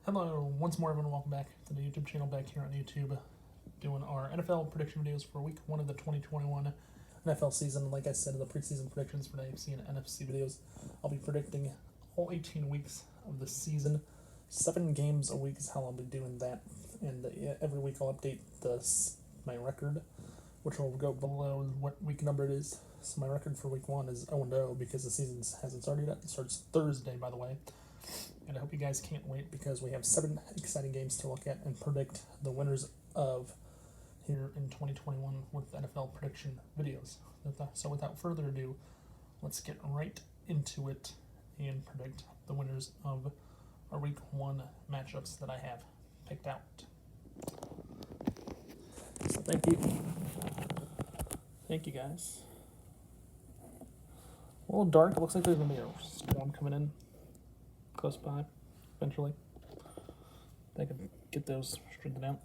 Hello, once more everyone, welcome back to the YouTube channel back here on YouTube, doing our NFL prediction videos for week 1 of the 2021 NFL season. Like I said, the preseason predictions for the AFC and NFC videos. I'll be predicting all 18 weeks of the season. 7 games a week is how I'll be doing that, and every week I'll update my record, which will go below what week number it is. So my record for week 1 is 0-0 because the season hasn't started yet. It starts Thursday, by the way. And I hope you guys can't wait because we have 7 exciting games to look at and predict the winners of here in 2021 with NFL prediction videos. So without further ado, let's get right into it and predict the winners of our week 1 matchups that I have picked out. So thank you. Thank you guys. A little dark. It looks like there's going to be a storm coming in close by, eventually. I can get those straightened out.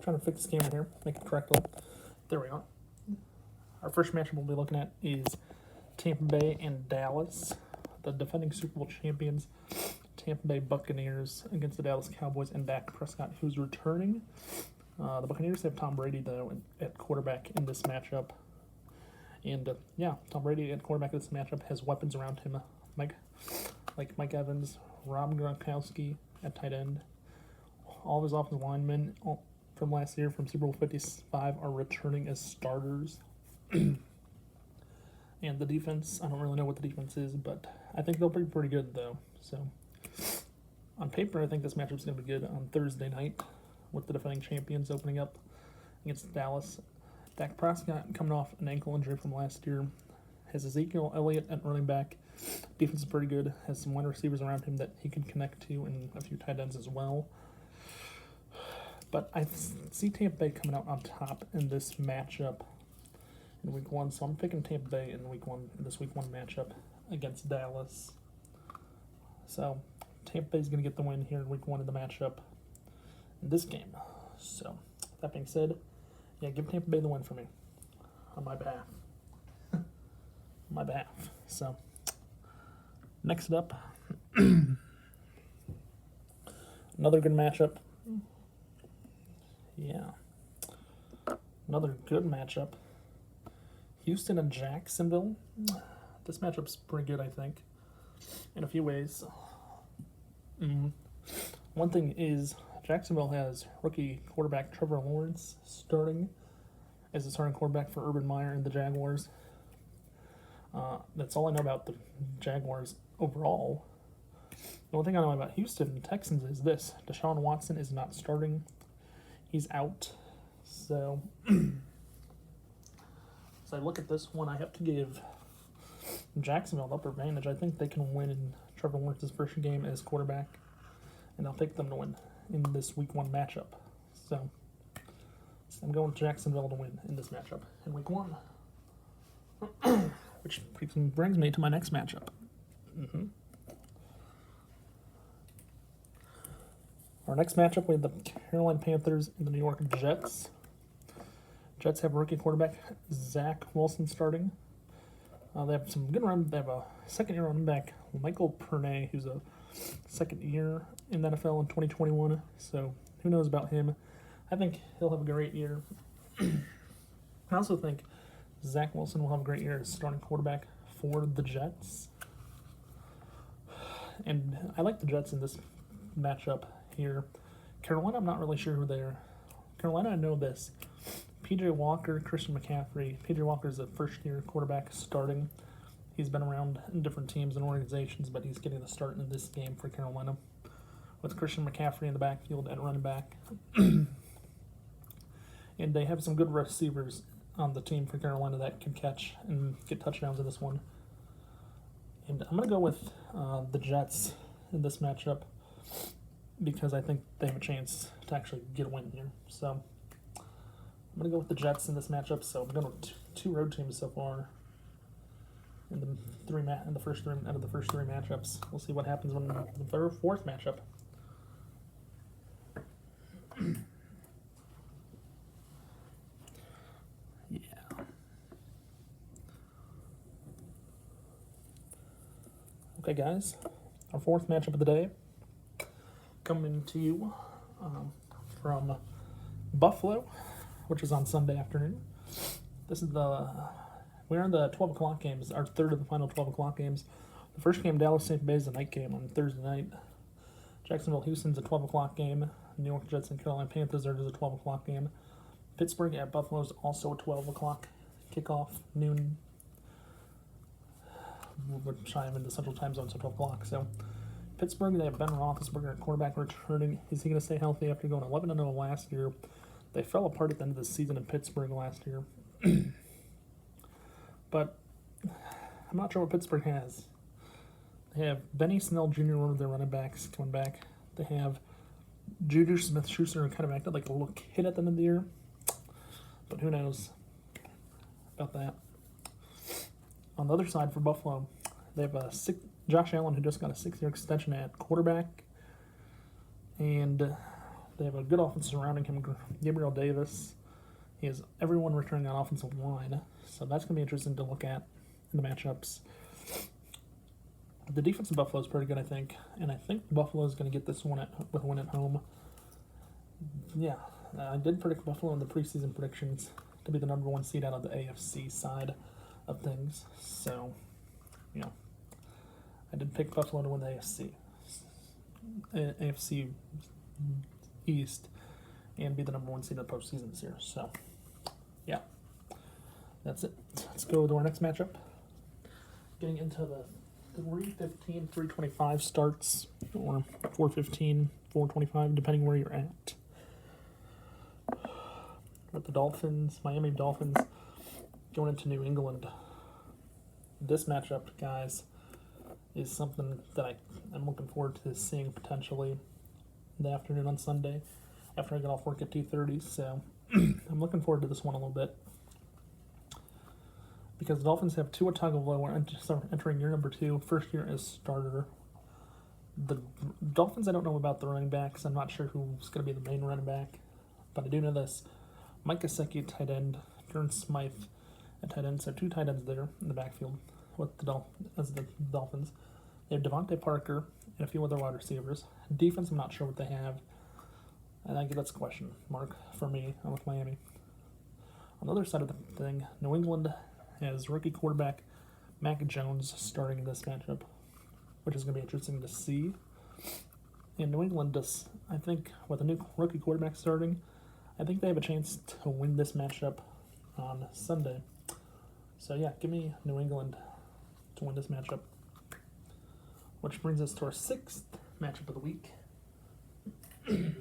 Trying to fix this camera here, make it correctly. There we are. Our first matchup we'll be looking at is Tampa Bay and Dallas, the defending Super Bowl champions, Tampa Bay Buccaneers against the Dallas Cowboys and Dak Prescott, who's returning. The Buccaneers have Tom Brady, though, at quarterback in this matchup. And, Tom Brady at quarterback in this matchup has weapons around him, like Mike Evans, Rob Gronkowski at tight end. All of his offensive linemen from last year, from Super Bowl 55, are returning as starters. And the defense, I don't really know what the defense is, but I think they'll be pretty good, though. So, on paper, I think this matchup's going to be good on Thursday night, with the defending champions opening up against Dallas. Dak Prescott, coming off an ankle injury from last year, has Ezekiel Elliott at running back. Defense is pretty good, has some wide receivers around him that he can connect to, and a few tight ends as well. But I see Tampa Bay coming out on top in this matchup in week 1, so I'm picking Tampa Bay in this week 1 matchup against Dallas. So Tampa Bay's going to get the win here in week 1 of the matchup in this game. So, that being said, give Tampa Bay the win for me on my behalf. So, next up, another good matchup. Another good matchup. Houston and Jacksonville. This matchup's pretty good, I think, in a few ways. One thing is, Jacksonville has rookie quarterback Trevor Lawrence starting as the starting quarterback for Urban Meyer and the Jaguars. That's all I know about the Jaguars overall. The one thing I know about Houston and Texans is this: Deshaun Watson is not starting. He's out. So, as I look at this one, I have to give Jacksonville the upper advantage. I think they can win in Trevor Lawrence's first game as quarterback, and I'll pick them to win in this week 1 matchup. So I'm going with Jacksonville to win in this matchup in week 1. Which brings me to my next matchup. Our next matchup, we have the Carolina Panthers and the New York Jets. Jets have rookie quarterback Zach Wilson starting. They have some good run. They have a second-year running back, Michael Pernay, who's a second year in the NFL in 2021. So who knows about him? I think he'll have a great year. I also think Zach Wilson will have a great year as starting quarterback for the Jets. And I like the Jets in this matchup here. Carolina, I'm not really sure who they are. Carolina, I know this: P.J. Walker, Christian McCaffrey. P.J. Walker is a first-year quarterback starting. He's been around in different teams and organizations, but he's getting the start in this game for Carolina, with Christian McCaffrey in the backfield at running back. And they have some good receivers on the team for Carolina that can catch and get touchdowns in this one. And I'm going to go with the Jets in this matchup because I think they have a chance to actually get a win here. So I'm going to go with the Jets in this matchup. So I'm going with 2 road teams so far in the first 3 out of the first 3 matchups. We'll see what happens when the 4th matchup. Okay, guys, our fourth matchup of the day coming to you from Buffalo, which is on Sunday afternoon. We're in the 12 o'clock games, our third of the final 12 o'clock games. The first game, Dallas St. Bay, is the night game on Thursday night. Jacksonville Houston's a 12 o'clock game. New York Jets and Carolina Panthers are just a 12 o'clock game. Pittsburgh at Buffalo is also a 12 o'clock kickoff, noon, which I'm in the central time zone, so 12 o'clock. So Pittsburgh, they have Ben Roethlisberger at quarterback returning. Is he going to stay healthy after going 11-0 last year? They fell apart at the end of the season in Pittsburgh last year. But I'm not sure what Pittsburgh has. They have Benny Snell Jr., one of their running backs, coming back. They have Juju Smith-Schuster, who kind of acted like a little kid at the end of the year. But who knows about that. On the other side for Buffalo, they have Josh Allen, who just got a 6-year extension at quarterback. And they have a good offense surrounding him. Gabriel Davis. He has everyone returning on offensive line. So that's going to be interesting to look at in the matchups. The defense of Buffalo is pretty good, I think. And I think Buffalo is going to get this one with a win at home. Yeah, I did predict Buffalo in the preseason predictions to be the number one seed out of the AFC side of things. So, I did pick Buffalo to win the AFC East and be the number one seed in the postseason this year. So, yeah, that's it. Let's go to our next matchup. Getting into the 3:15, 3:25 starts, or 4:15, 4:25, depending where you're at. With the Miami Dolphins, going into New England. This matchup, guys, is something that I'm looking forward to seeing potentially in the afternoon on Sunday after I get off work at 2:30. So I'm looking forward to this one a little bit. Because the Dolphins have Tua Tagovailoa entering year number 2, first year as starter. The Dolphins, I don't know about the running backs. I'm not sure who's going to be the main running back. But I do know this. Mike Gesicki, tight end. Jordan Smythe at tight end. So 2 tight ends there in the backfield with the Dolphins. They have Devontae Parker and a few other wide receivers. Defense, I'm not sure what they have. I think that's a question mark for me. I'm with Miami. On the other side of the thing, New England has rookie quarterback Mac Jones starting in this matchup, which is going to be interesting to see. And New England does, I think, with a new rookie quarterback starting, I think they have a chance to win this matchup on Sunday. So, yeah, give me New England to win this matchup. Which brings us to our 6th matchup of the week. We're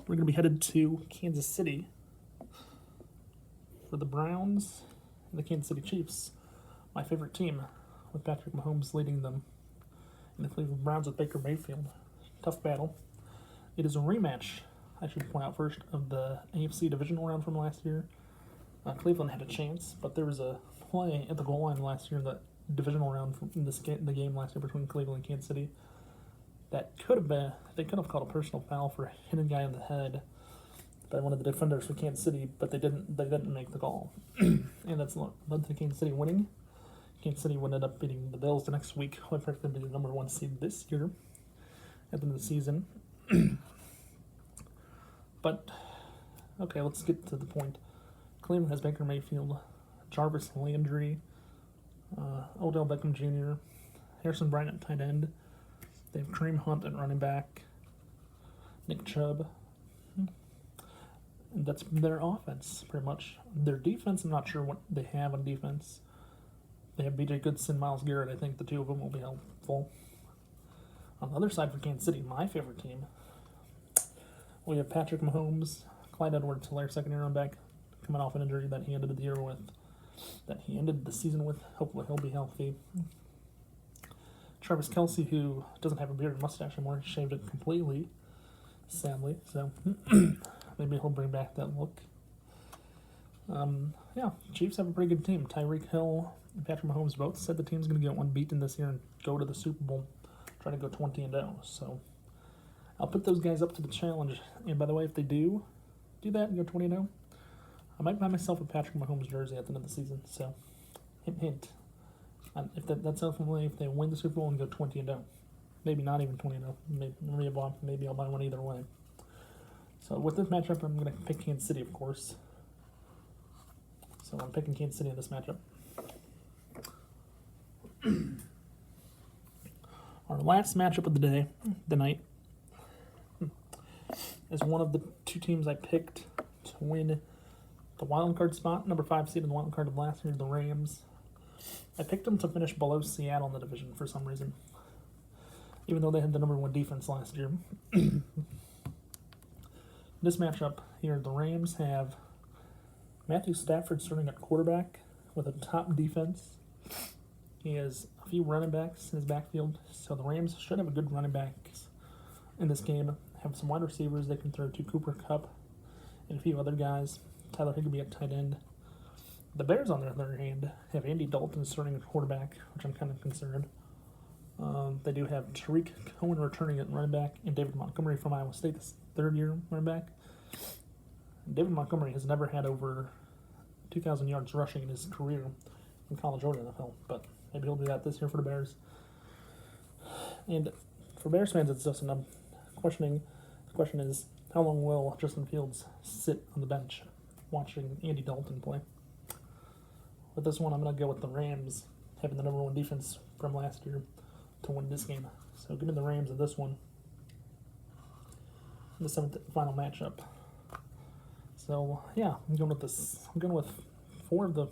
going to be headed to Kansas City for the Browns and the Kansas City Chiefs, my favorite team, with Patrick Mahomes leading them, and the Cleveland Browns with Baker Mayfield. Tough battle. It is a rematch, I should point out first, of the AFC divisional round from last year. Cleveland had a chance, but there was a play at the goal line last year in the divisional round in the game last year between Cleveland and Kansas City. That could have been, they could have called a personal foul for hitting a guy in the head by one of the defenders for Kansas City, but they didn't make the call. And that's led to Kansas City winning. Kansas City ended up beating the Bills the next week, who expected them to be the number one seed this year at the end of the season. But, okay, let's get to the point. Cleveland has Baker Mayfield, Jarvis Landry, Odell Beckham Jr., Harrison Bryant at tight end. They have Kareem Hunt at running back, Nick Chubb. And that's their offense, pretty much. Their defense, I'm not sure what they have on defense. They have B.J. Goodson, Myles Garrett. I think the two of them will be helpful. On the other side for Kansas City, my favorite team, we have Patrick Mahomes, Clyde Edwards-Helaire, second-year running back, coming off an injury that he ended the season with. Hopefully he'll be healthy. Travis Kelce, who doesn't have a beard and mustache anymore, shaved it completely, sadly. So maybe he'll bring back that look. Chiefs have a pretty good team. Tyreek Hill and Patrick Mahomes both said the team's going to get unbeaten this year and go to the Super Bowl, try to go 20-0. So I'll put those guys up to the challenge. And by the way, if they do that and go 20-0, I might buy myself a Patrick Mahomes jersey at the end of the season. So, hint, hint. And if that's ultimately if they win the Super Bowl and go 20-0, maybe not even 20-0, maybe I'll buy one either way. So with this matchup, I'm going to pick Kansas City, of course. So I'm picking Kansas City in this matchup. Our last matchup of the night, is one of the two teams I picked to win the wild card spot, number 5 seed in the wild card of last year, the Rams. I picked them to finish below Seattle in the division for some reason, even though they had the number 1 defense last year. This matchup here, the Rams have Matthew Stafford starting at quarterback with a top defense. He has a few running backs in his backfield, so the Rams should have a good running backs in this game. Have some wide receivers they can throw to, Cooper Kupp and a few other guys. Tyler Higbee at tight end. The Bears, on the other hand, have Andy Dalton starting at quarterback, which I'm kind of concerned. They do have Tariq Cohen returning at running back and David Montgomery from Iowa State, this third-year running back. David Montgomery has never had over 2,000 yards rushing in his career in college or NFL, but maybe he'll do that this year for the Bears. And for Bears fans, it's just enough questioning. The question is, how long will Justin Fields sit on the bench watching Andy Dalton play? With this one, I'm going to go with the Rams having the number 1 defense from last year to win this game. So give me the Rams in this one. The 7th final matchup. So yeah, I'm going with this. I'm going with 4 of the.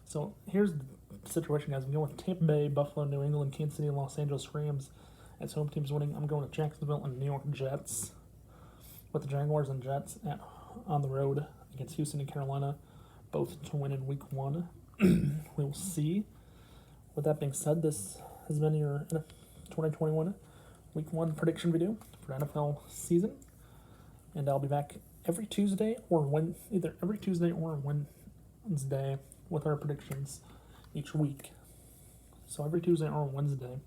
So here's the situation, guys. I'm going with Tampa Bay, Buffalo, New England, Kansas City, Los Angeles Rams as home teams winning. I'm going with Jacksonville and New York Jets, with the Jaguars and Jets on the road against Houston and Carolina, both to win in Week 1. We will see. With that being said, this has been your 2021 Week 1 prediction video for NFL season, and I'll be back every Tuesday or either every Tuesday or Wednesday with our predictions each week. So every Tuesday or Wednesday,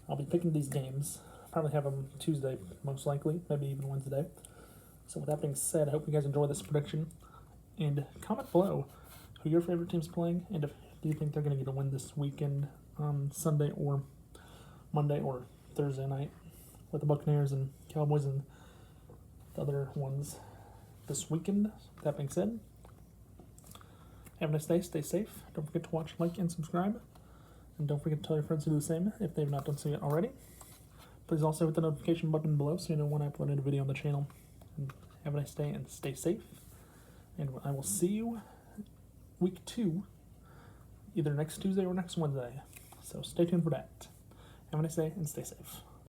I'll be picking these games. Probably have them Tuesday, most likely, maybe even Wednesday. So with that being said, I hope you guys enjoy this prediction, and comment below who your favorite team's playing, and if do you think they're going to get a win this weekend on Sunday or Monday or Thursday night with the Buccaneers and Cowboys and the other ones this weekend. With that being said, have a nice day, stay safe. Don't forget to watch, like, and subscribe. And don't forget to tell your friends to do the same if they've not done so yet already. Please also hit the notification button below so you know when I upload a video on the channel. And have a nice day and stay safe. And I will see you Week 2, either next Tuesday or next Wednesday. So stay tuned for that. Have a nice day and stay safe.